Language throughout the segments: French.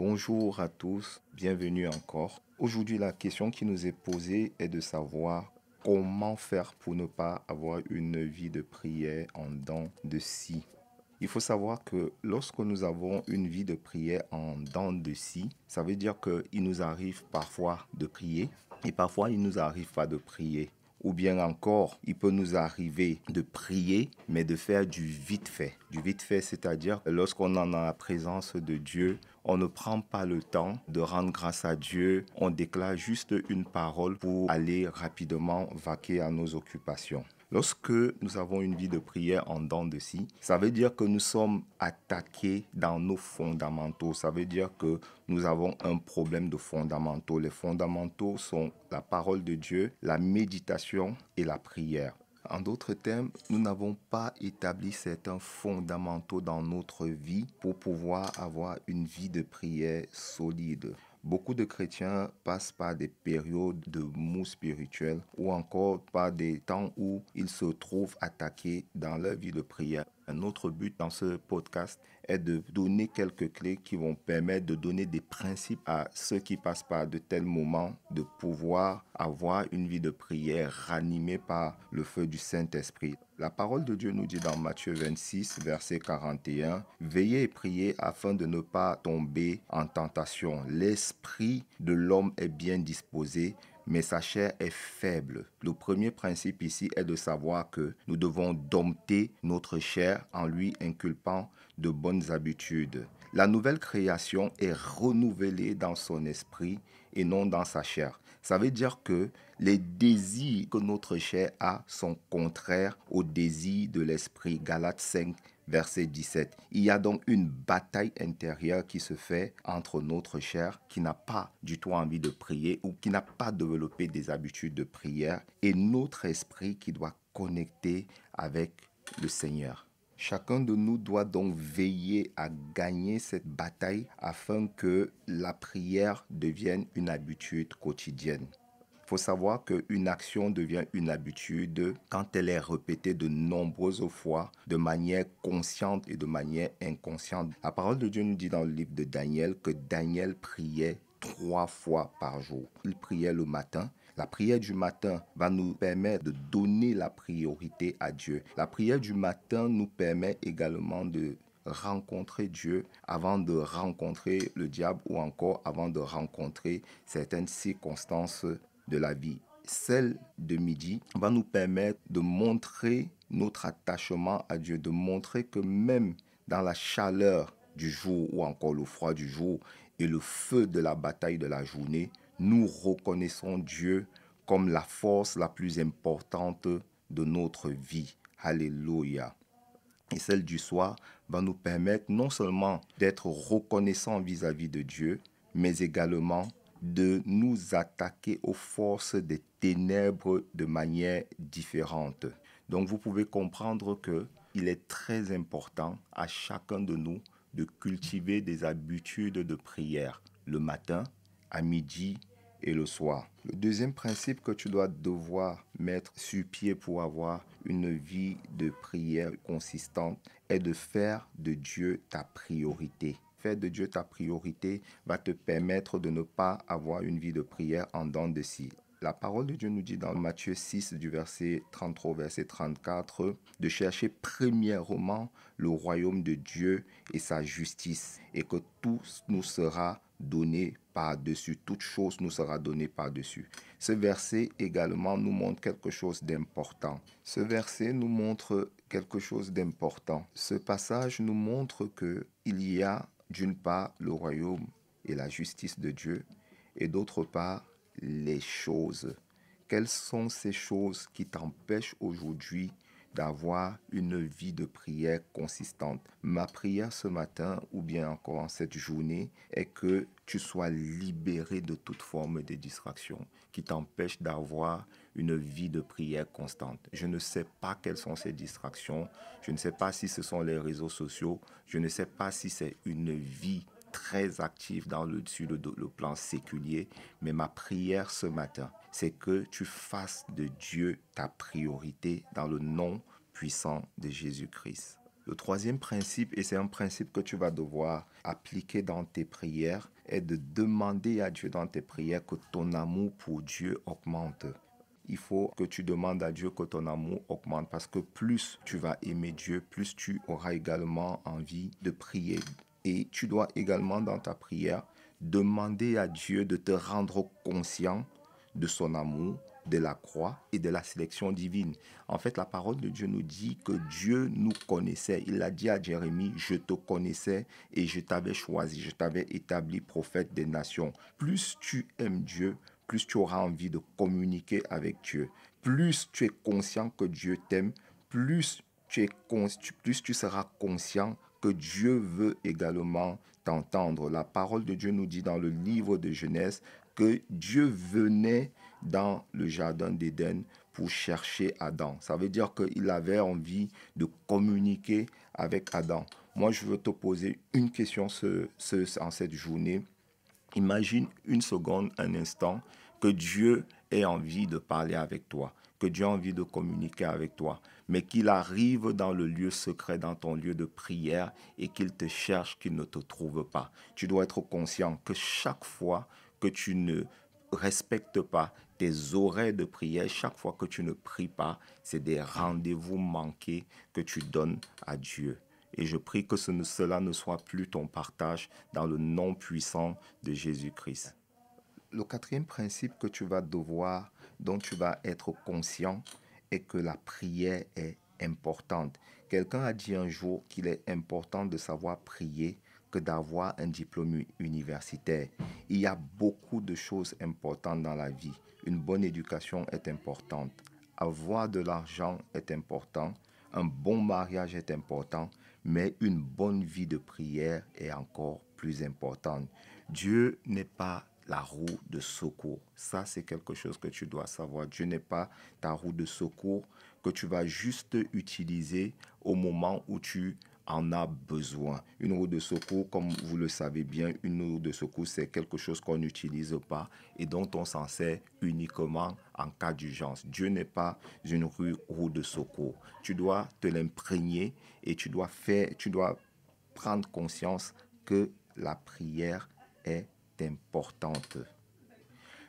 Bonjour à tous, bienvenue encore. Aujourd'hui, la question qui nous est posée est de savoir comment faire pour ne pas avoir une vie de prière en dents de scie. Il faut savoir que lorsque nous avons une vie de prière en dents de scie, ça veut dire qu'il nous arrive parfois de prier et parfois il nous arrive pas de prier. Ou bien encore, il peut nous arriver de prier, mais de faire du vite fait. Du vite fait, c'est-à-dire lorsqu'on est en la présence de Dieu, on ne prend pas le temps de rendre grâce à Dieu. On déclare juste une parole pour aller rapidement vaquer à nos occupations. Lorsque nous avons une vie de prière en dents de scie, ça veut dire que nous sommes attaqués dans nos fondamentaux. Ça veut dire que nous avons un problème de fondamentaux. Les fondamentaux sont la parole de Dieu, la méditation et la prière. En d'autres termes, nous n'avons pas établi certains fondamentaux dans notre vie pour pouvoir avoir une vie de prière solide. Beaucoup de chrétiens passent par des périodes de mou spirituel ou encore par des temps où ils se trouvent attaqués dans leur vie de prière. Un autre but dans ce podcast est de donner quelques clés qui vont permettre de donner des principes à ceux qui passent par de tels moments, de pouvoir avoir une vie de prière ranimée par le feu du Saint-Esprit. La parole de Dieu nous dit dans Matthieu 26, verset 41, « Veillez et priez afin de ne pas tomber en tentation. L'esprit de l'homme est bien disposé, mais sa chair est faible. » Le premier principe ici est de savoir que nous devons dompter notre chair en lui inculpant de bonnes habitudes. La nouvelle création est renouvelée dans son esprit et non dans sa chair. Ça veut dire que les désirs que notre chair a sont contraires aux désirs de l'esprit. Galates 5, verset 17. Il y a donc une bataille intérieure qui se fait entre notre chair qui n'a pas du tout envie de prier ou qui n'a pas développé des habitudes de prière et notre esprit qui doit connecter avec le Seigneur. Chacun de nous doit donc veiller à gagner cette bataille afin que la prière devienne une habitude quotidienne. Il faut savoir qu'une action devient une habitude quand elle est répétée de nombreuses fois, de manière consciente et de manière inconsciente. La parole de Dieu nous dit dans le livre de Daniel que Daniel priait 3 fois par jour. Il priait le matin. La prière du matin va nous permettre de donner la priorité à Dieu. La prière du matin nous permet également de rencontrer Dieu avant de rencontrer le diable ou encore avant de rencontrer certaines circonstances de la vie. Celle de midi va nous permettre de montrer notre attachement à Dieu, de montrer que même dans la chaleur du jour ou encore le froid du jour et le feu de la bataille de la journée, nous reconnaissons Dieu comme la force la plus importante de notre vie. Alléluia. Et celle du soir va nous permettre non seulement d'être reconnaissants vis-à-vis de Dieu, mais également de nous attaquer aux forces des ténèbres de manière différente. Donc vous pouvez comprendre qu'il est très important à chacun de nous de cultiver des habitudes de prière le matin, à midi et le soir. Le deuxième principe que tu dois devoir mettre sur pied pour avoir une vie de prière consistante est de faire de Dieu ta priorité. Faire de Dieu ta priorité va te permettre de ne pas avoir une vie de prière en dents de scie. La parole de Dieu nous dit dans Matthieu 6, du verset 33 au verset 34, de chercher premièrement le royaume de Dieu et sa justice, et que tout nous sera donné par-dessus. Toute chose nous sera donnée par-dessus. Ce verset également nous montre quelque chose d'important. Ce verset nous montre quelque chose d'important. Ce passage nous montre qu'il y a d'une part le royaume et la justice de Dieu, et d'autre part les choses. Quelles sont ces choses qui t'empêchent aujourd'hui d'avoir une vie de prière consistante? Ma prière ce matin ou bien encore en cette journée est que tu sois libéré de toute forme de distraction qui t'empêche d'avoir une vie de prière constante. Je ne sais pas quelles sont ces distractions, je ne sais pas si ce sont les réseaux sociaux, je ne sais pas si c'est une vie très active sur le plan séculier, mais ma prière ce matin, c'est que tu fasses de Dieu ta priorité dans le nom puissant de Jésus-Christ. Le troisième principe, et c'est un principe que tu vas devoir appliquer dans tes prières, est de demander à Dieu dans tes prières que ton amour pour Dieu augmente. Il faut que tu demandes à Dieu que ton amour augmente parce que plus tu vas aimer Dieu, plus tu auras également envie de prier. Et tu dois également dans ta prière demander à Dieu de te rendre conscient de son amour, de la croix et de la sélection divine. En fait, la parole de Dieu nous dit que Dieu nous connaissait. Il a dit à Jérémie, je te connaissais et je t'avais choisi, je t'avais établi prophète des nations. Plus tu aimes Dieu, plus tu auras envie de communiquer avec Dieu. Plus tu es conscient que Dieu t'aime, plus tu seras conscient que Dieu veut également t'entendre. La parole de Dieu nous dit dans le livre de Genèse que Dieu venait dans le jardin d'Éden pour chercher Adam. Ça veut dire qu'il avait envie de communiquer avec Adam. Moi, je veux te poser une question en cette journée. Imagine une seconde, un instant, que Dieu ait envie de parler avec toi, que Dieu a envie de communiquer avec toi, mais qu'il arrive dans le lieu secret, dans ton lieu de prière, et qu'il te cherche, qu'il ne te trouve pas. Tu dois être conscient que chaque fois que tu ne respectes pas tes horaires de prière, chaque fois que tu ne pries pas, c'est des rendez-vous manqués que tu donnes à Dieu. Et je prie que cela ne soit plus ton partage dans le nom puissant de Jésus-Christ. Le quatrième principe que dont tu vas être conscient, est que la prière est importante. Quelqu'un a dit un jour qu'il est important de savoir prier que d'avoir un diplôme universitaire. Il y a beaucoup de choses importantes dans la vie. Une bonne éducation est importante. Avoir de l'argent est important. Un bon mariage est important. Mais une bonne vie de prière est encore plus importante. Dieu n'est pas la roue de secours. Ça, c'est quelque chose que tu dois savoir. Dieu n'est pas ta roue de secours que tu vas juste utiliser au moment où tu en as besoin. Une roue de secours, comme vous le savez bien, une roue de secours, c'est quelque chose qu'on n'utilise pas et dont on s'en sert uniquement en cas d'urgence. Dieu n'est pas une roue de secours. Tu dois te l'imprégner et tu dois prendre conscience que la prière est importante.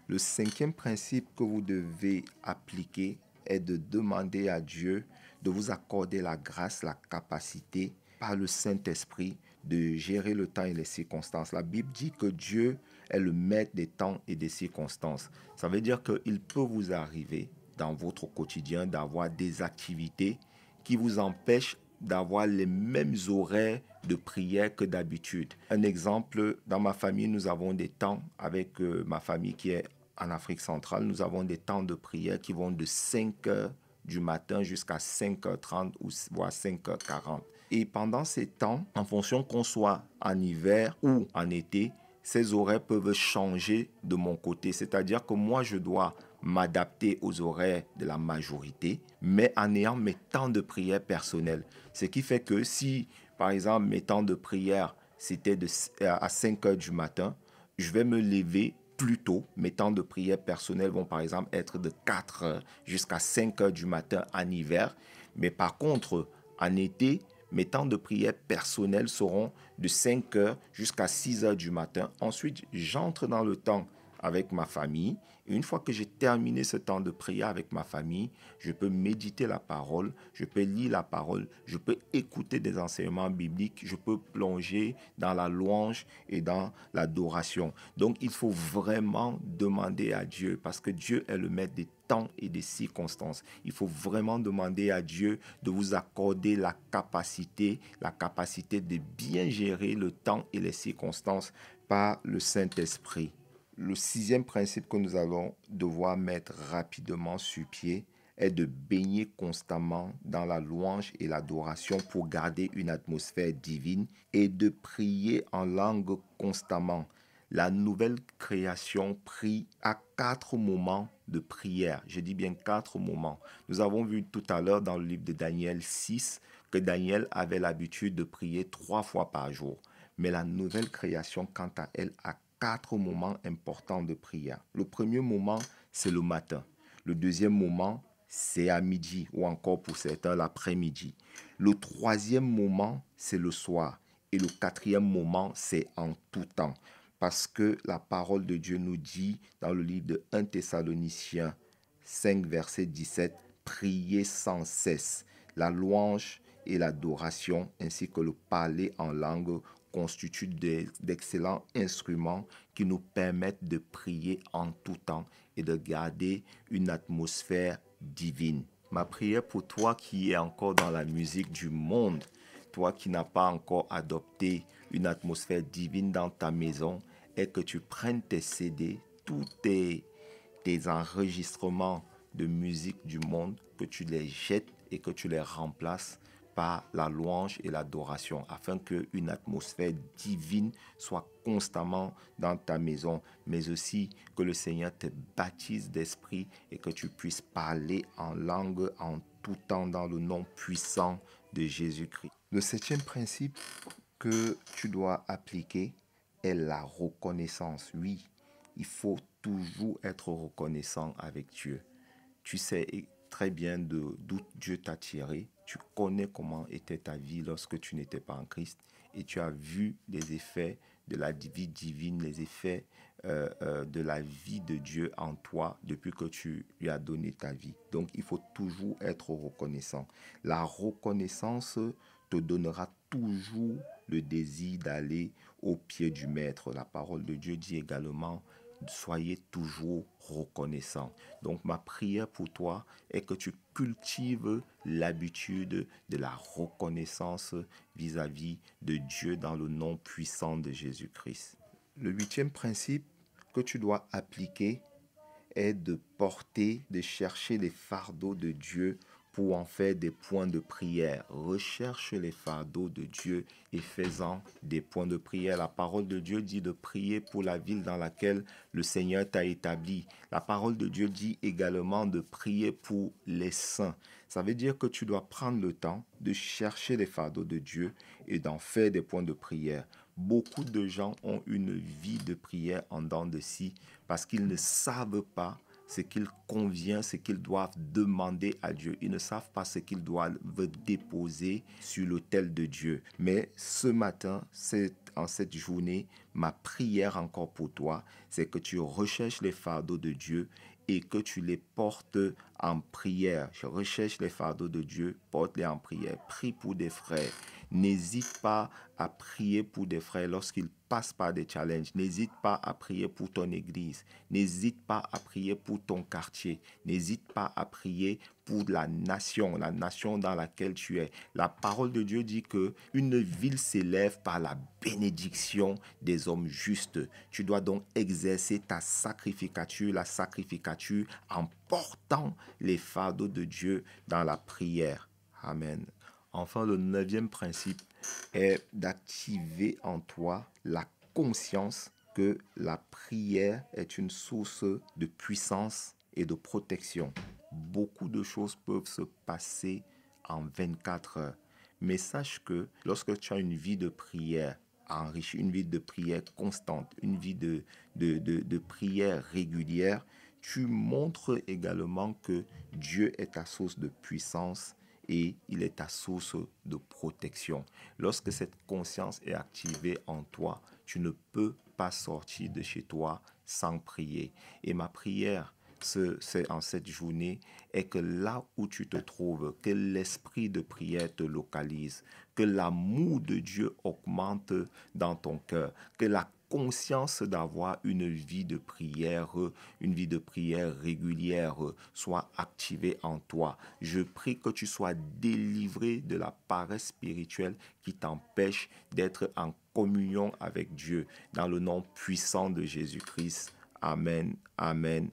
Le cinquième principe que vous devez appliquer est de demander à Dieu de vous accorder la grâce, la capacité par le Saint-Esprit de gérer le temps et les circonstances. La Bible dit que Dieu est le maître des temps et des circonstances. Ça veut dire qu'il peut vous arriver dans votre quotidien d'avoir des activités qui vous empêchent d'avoir les mêmes horaires de prière que d'habitude. Un exemple, dans ma famille, nous avons des temps avec ma famille qui est en Afrique centrale, nous avons des temps de prière qui vont de 5 heures du matin jusqu'à 5h30 ou voire 5h40. Et pendant ces temps, en fonction qu'on soit en hiver ou en été, ces horaires peuvent changer de mon côté. C'est-à-dire que moi, je dois m'adapter aux horaires de la majorité, mais en ayant mes temps de prière personnels. Ce qui fait que si, par exemple, mes temps de prière, c'était à 5 heures du matin, je vais me lever plus tôt. Mes temps de prière personnels vont, par exemple, être de 4 heures jusqu'à 5 heures du matin en hiver. Mais par contre, en été, mes temps de prière personnels seront de 5 heures jusqu'à 6 heures du matin. Ensuite, j'entre dans le temps avec ma famille. Et une fois que j'ai terminé ce temps de prière avec ma famille, je peux méditer la parole, je peux lire la parole, je peux écouter des enseignements bibliques, je peux plonger dans la louange et dans l'adoration. Donc, il faut vraiment demander à Dieu, parce que Dieu est le maître des temps et des circonstances. Il faut vraiment demander à Dieu de vous accorder la capacité de bien gérer le temps et les circonstances par le Saint-Esprit. Le sixième principe que nous allons devoir mettre rapidement sur pied est de baigner constamment dans la louange et l'adoration pour garder une atmosphère divine et de prier en langue constamment. La nouvelle création prie à 4 moments de prière. Je dis bien 4 moments. Nous avons vu tout à l'heure dans le livre de Daniel 6 que Daniel avait l'habitude de prier 3 fois par jour. Mais la nouvelle création, quant à elle, a 4 moments importants de prière. Le premier moment, c'est le matin. Le deuxième moment, c'est à midi ou encore pour certains l'après-midi. Le troisième moment, c'est le soir. Et le quatrième moment, c'est en tout temps. Parce que la parole de Dieu nous dit dans le livre de 1 Thessaloniciens 5, verset 17, priez sans cesse. La louange et l'adoration ainsi que le parler en langue constituent d'excellents instruments qui nous permettent de prier en tout temps et de garder une atmosphère divine. Ma prière pour toi qui es encore dans la musique du monde, toi qui n'as pas encore adopté une atmosphère divine dans ta maison, est que tu prennes tes CD, tous tes enregistrements de musique du monde, que tu les jettes et que tu les remplaces par la louange et l'adoration, afin qu'une atmosphère divine soit constamment dans ta maison, mais aussi que le Seigneur te baptise d'esprit et que tu puisses parler en langue en tout temps dans le nom puissant de Jésus-Christ. Le septième principe que tu dois appliquer est la reconnaissance. Oui, il faut toujours être reconnaissant avec Dieu. Tu sais très bien d'où Dieu t'a tiré. Tu connais comment était ta vie lorsque tu n'étais pas en Christ. Et tu as vu les effets de la vie divine, les effets de la vie de Dieu en toi depuis que tu lui as donné ta vie. Donc, il faut toujours être reconnaissant. La reconnaissance te donnera toujours le désir d'aller au pied du Maître. La parole de Dieu dit également, soyez toujours reconnaissant. Donc ma prière pour toi est que tu cultives l'habitude de la reconnaissance vis-à-vis de Dieu dans le nom puissant de Jésus-Christ. Le huitième principe que tu dois appliquer est de porter, de chercher les fardeaux de Dieu pour en faire des points de prière. Recherche les fardeaux de Dieu et fais-en des points de prière. La parole de Dieu dit de prier pour la ville dans laquelle le Seigneur t'a établi. La parole de Dieu dit également de prier pour les saints. Ça veut dire que tu dois prendre le temps de chercher les fardeaux de Dieu et d'en faire des points de prière. Beaucoup de gens ont une vie de prière en dents de scie parce qu'ils ne savent pas ce qu'il convient, ce qu'ils doivent demander à Dieu. Ils ne savent pas ce qu'ils doivent déposer sur l'autel de Dieu. Mais ce matin, en cette journée, ma prière encore pour toi, c'est que tu recherches les fardeaux de Dieu et que tu les portes en prière. Je recherche les fardeaux de Dieu, porte-les en prière. Prie pour des frères. N'hésite pas à prier pour des frères lorsqu'ils passent par des challenges. N'hésite pas à prier pour ton église. N'hésite pas à prier pour ton quartier. N'hésite pas à prier pour la nation dans laquelle tu es. La parole de Dieu dit que une ville s'élève par la bénédiction des hommes justes. Tu dois donc exercer ta sacrificature, la sacrificature en portant les fardeaux de Dieu dans la prière. Amen. Enfin, le neuvième principe est d'activer en toi la conscience que la prière est une source de puissance et de protection. Beaucoup de choses peuvent se passer en 24 heures. Mais sache que lorsque tu as une vie de prière enrichie, une vie de prière constante, une vie de prière régulière, tu montres également que Dieu est ta source de puissance et il est ta source de protection. Lorsque cette conscience est activée en toi, tu ne peux pas sortir de chez toi sans prier. Et ma prière, c'est en cette journée, est que là où tu te trouves, que l'esprit de prière te localise, que l'amour de Dieu augmente dans ton cœur, que la conscience d'avoir une vie de prière régulière soit activée en toi. Je prie que tu sois délivré de la paresse spirituelle qui t'empêche d'être en communion avec Dieu. Dans le nom puissant de Jésus-Christ. Amen, amen,